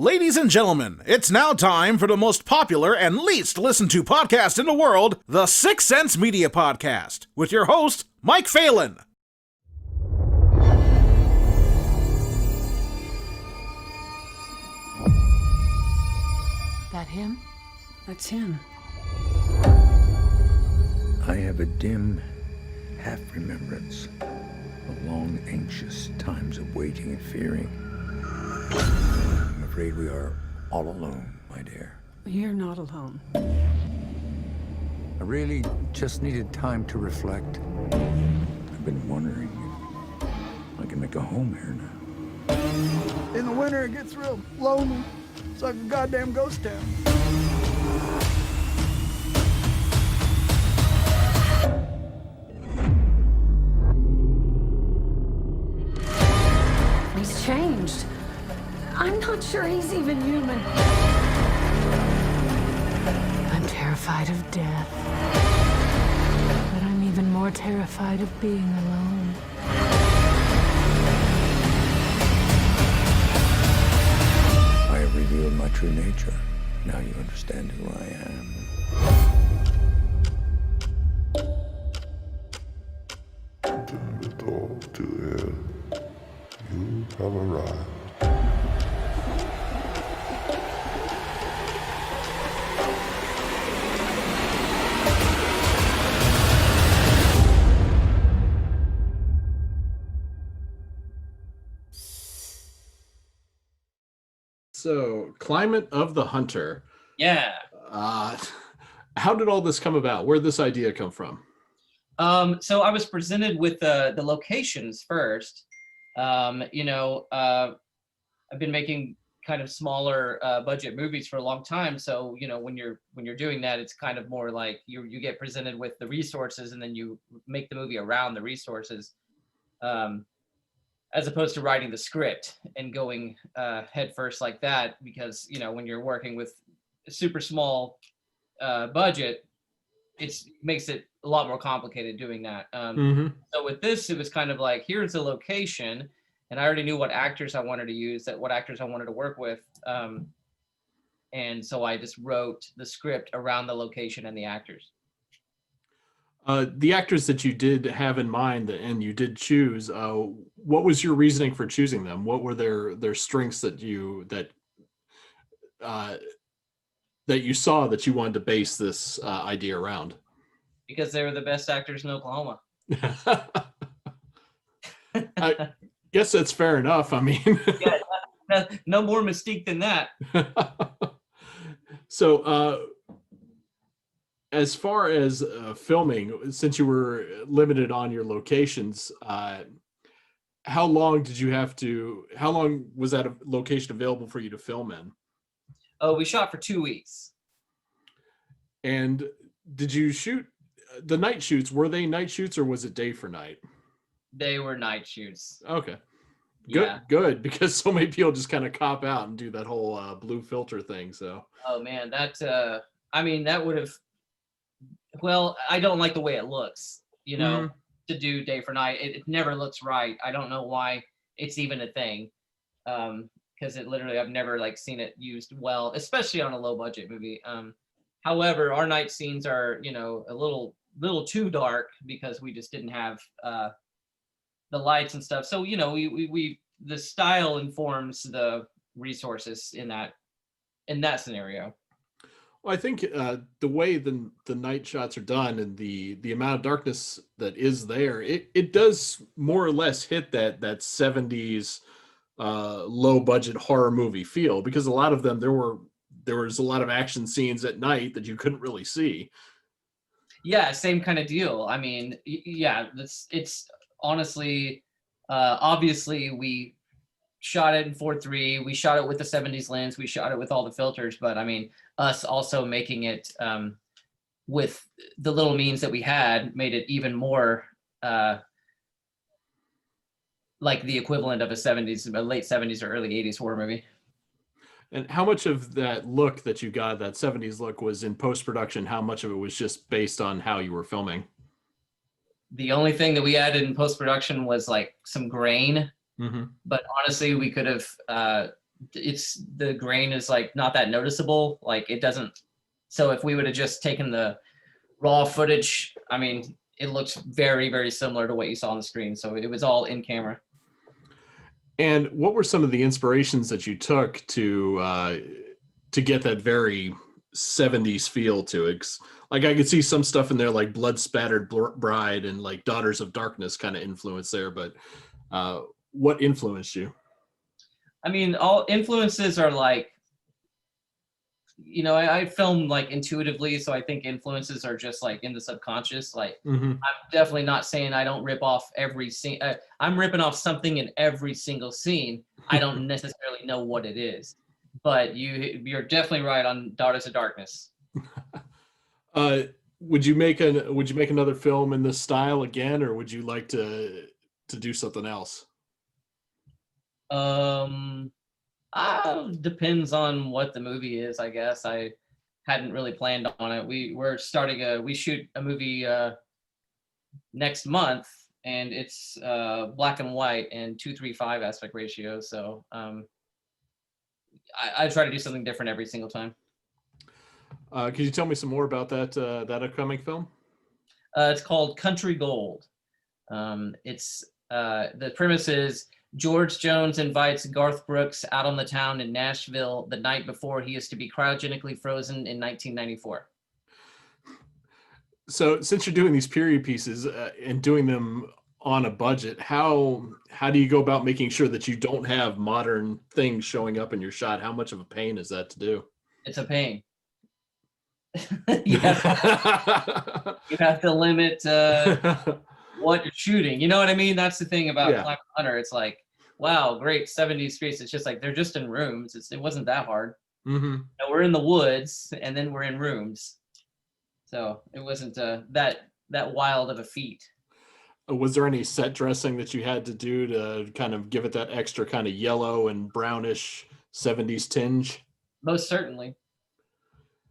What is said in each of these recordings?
Ladies and gentlemen, it's now time for the most popular and least listened to podcast in the world, the Sixth Sense Media Podcast, with your host, Mike Phelan. That him? That's him. I have a dim half-remembrance of long, anxious times of waiting and fearing. I'm afraid we are all alone, my dear. You're not alone. I really just needed time to reflect. I've been wondering if I can make a home here now. In the winter, it gets real lonely. It's like a goddamn ghost town. He's changed. I'm not sure he's even human. I'm terrified of death. But I'm even more terrified of being alone. I have revealed my true nature. Now you understand who I am. Open the door to hell. You have arrived. So, Climate of the Hunter. Yeah. How did all this come about? Where did this idea come from? So I was presented with the locations first. I've been making kind of smaller budget movies for a long time. So, when you're doing that, it's kind of more like you get presented with the resources and then you make the movie around the resources. As opposed to writing the script and going head first like that, because when you're working with a super small budget, it makes it a lot more complicated doing that. So with this, it was kind of like, here's a location, and I already knew what actors I wanted to use, what actors I wanted to work with, and so I just wrote the script around the location and the actors. The actors that you did have in mind and you did choose, what was your reasoning for choosing them? What were their strengths that you saw that you wanted to base this idea around? Because they were the best actors in Oklahoma. I guess that's fair enough. I mean, no more mystique than that. So, as far as filming, since you were limited on your locations, how long was that location available for you to film in? Oh, we shot for 2 weeks. And did you shoot the night shoots? Were they night shoots or was it day for night? They were night shoots. Okay. Yeah. Good, because so many people just kind of cop out and do that whole blue filter thing. So. Oh man, that would have. Well, I don't like the way it looks, to do day for night. It never looks right. I don't know why it's even a thing. Because it literally, I've never seen it used well, especially on a low budget movie. However, our night scenes are, a little too dark because we just didn't have the lights and stuff. So, we the style informs the resources in that scenario. Well, I think the way the night shots are done and the amount of darkness that is there, it does more or less hit that 70s low budget horror movie feel, because a lot of them there was a lot of action scenes at night that you couldn't really see. Yeah, same kind of deal. I mean, yeah, it's honestly, obviously we shot it in 4:3. We shot it with the 70s lens. We shot it with all the filters, but I mean, us also making it with the little means that we had made it even more like the equivalent of a late 70s or early 80s horror movie. And how much of that look that you got, that 70s look, was in post-production? How much of it was just based on how you were filming? The only thing that we added in post-production was some grain. Mm-hmm. But honestly, we could have it's the grain is like not that noticeable. Like it doesn't. So if we would have just taken the raw footage, I mean, it looks very, very similar to what you saw on the screen. So it was all in camera. And what were some of the inspirations that you took to get that very 70s feel to it? 'Cause, like I could see some stuff in there like Blood Spattered Bride and like Daughters of Darkness kind of influence there, but what influenced you? I mean, all influences are like, you know, I film like intuitively, so I think influences are just like in the subconscious. Like, I'm definitely not saying I don't rip off every scene. I'm ripping off something in every single scene. I don't necessarily know what it is, but you're definitely right on Daughters of Darkness. Would you make another film in this style again, or would you like to do something else? Depends on what the movie is, I guess. I hadn't really planned on it. We shoot a movie next month, and it's black and white and 2:3:5 aspect ratio. So I try to do something different every single time. Could you tell me some more about that upcoming film? It's called Country Gold. It's the premise is George Jones invites Garth Brooks out on the town in Nashville the night before he is to be cryogenically frozen in 1994. So since you're doing these period pieces and doing them on a budget, how do you go about making sure that you don't have modern things showing up in your shot? How much of a pain is that to do? It's a pain. you have to limit what you're shooting. You know what I mean? That's the thing about Climate Hunter. It's like, wow, great 70s space. It's just like they're just in rooms. It wasn't that hard. Mm-hmm. Now, we're in the woods, and then we're in rooms. So it wasn't that wild of a feat. Was there any set dressing that you had to do to kind of give it that extra kind of yellow and brownish 70s tinge? Most certainly.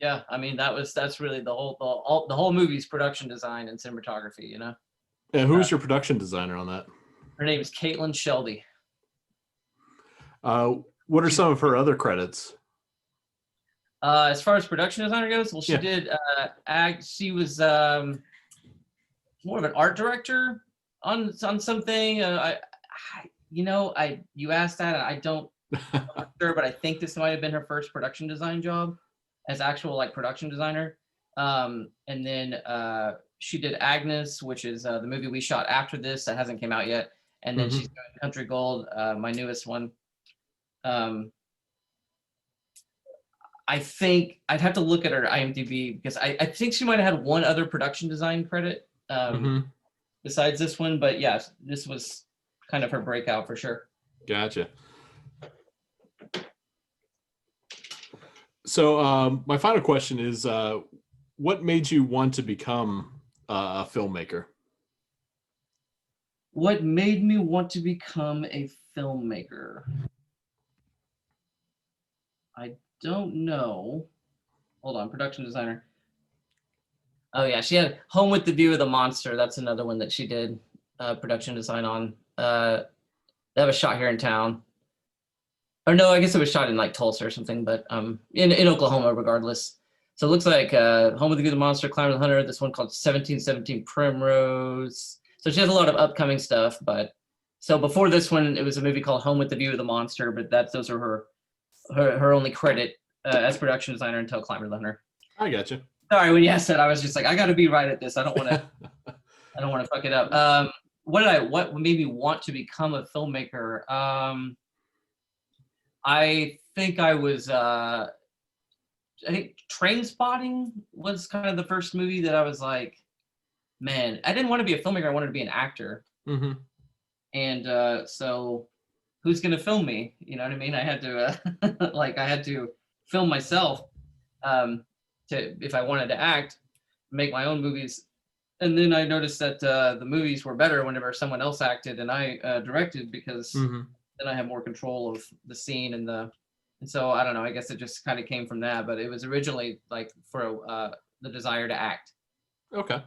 Yeah, I mean that's really the whole movie's production design and cinematography, you know. And who's your production designer on that? Her name is Caitlin Shelby. What are some of her other credits? As far as production designer goes, well, she did she was more of an art director on something. You asked that, and I'm not sure, but I think this might have been her first production design job as actual like production designer. And then she did Agnes, which is the movie we shot after this that hasn't came out yet. And then she's doing Country Gold, my newest one. I think I'd have to look at her IMDb because I think she might have had one other production design credit besides this one. But yeah, this was kind of her breakout for sure. Gotcha. So my final question is, what made you want to become a filmmaker? What made me want to become a filmmaker? I don't know. Hold on, production designer. Oh yeah, she had Home with the View of the Monster. That's another one that she did production design on. That was shot here in town. Or no, I guess it was shot in like Tulsa or something, but in Oklahoma regardless. So it looks like Home with the View of the Monster, Climb of the Hunter, this one called 1717 Primrose. So she has a lot of upcoming stuff, but so before this one, it was a movie called Home with the View of the Monster, but those are her only credit as production designer until Climb of the Hunter. I gotcha. Sorry, when you asked that, I was just like, I got to be right at this. I don't want to fuck it up. What made me want to become a filmmaker? I think I was. I think Train Spotting was kind of the first movie that I was like, man, I didn't want to be a filmmaker. I wanted to be an actor. Mm-hmm. And so who's going to film me? You know what I mean? I had to, I had to film myself if I wanted to act, make my own movies. And then I noticed that the movies were better whenever someone else acted and I directed because then I have more control of the scene and so I don't know, I guess it just kind of came from that, but it was originally like for the desire to act. Okay.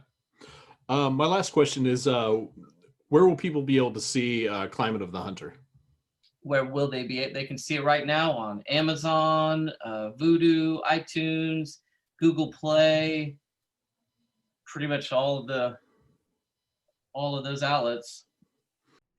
My last question is, where will people be able to see Climate of the Hunter? where will they be? They can see it right now on Amazon, Vudu, iTunes, Google Play, pretty much all of those outlets.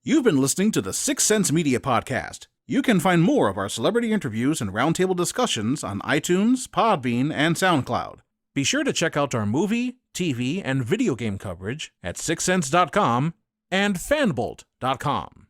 You've been listening to the Sixth Sense Media Podcast. You can find more of our celebrity interviews and roundtable discussions on iTunes, Podbean, and SoundCloud. Be sure to check out our movie, TV, and video game coverage at sixthsense.com and fanbolt.com.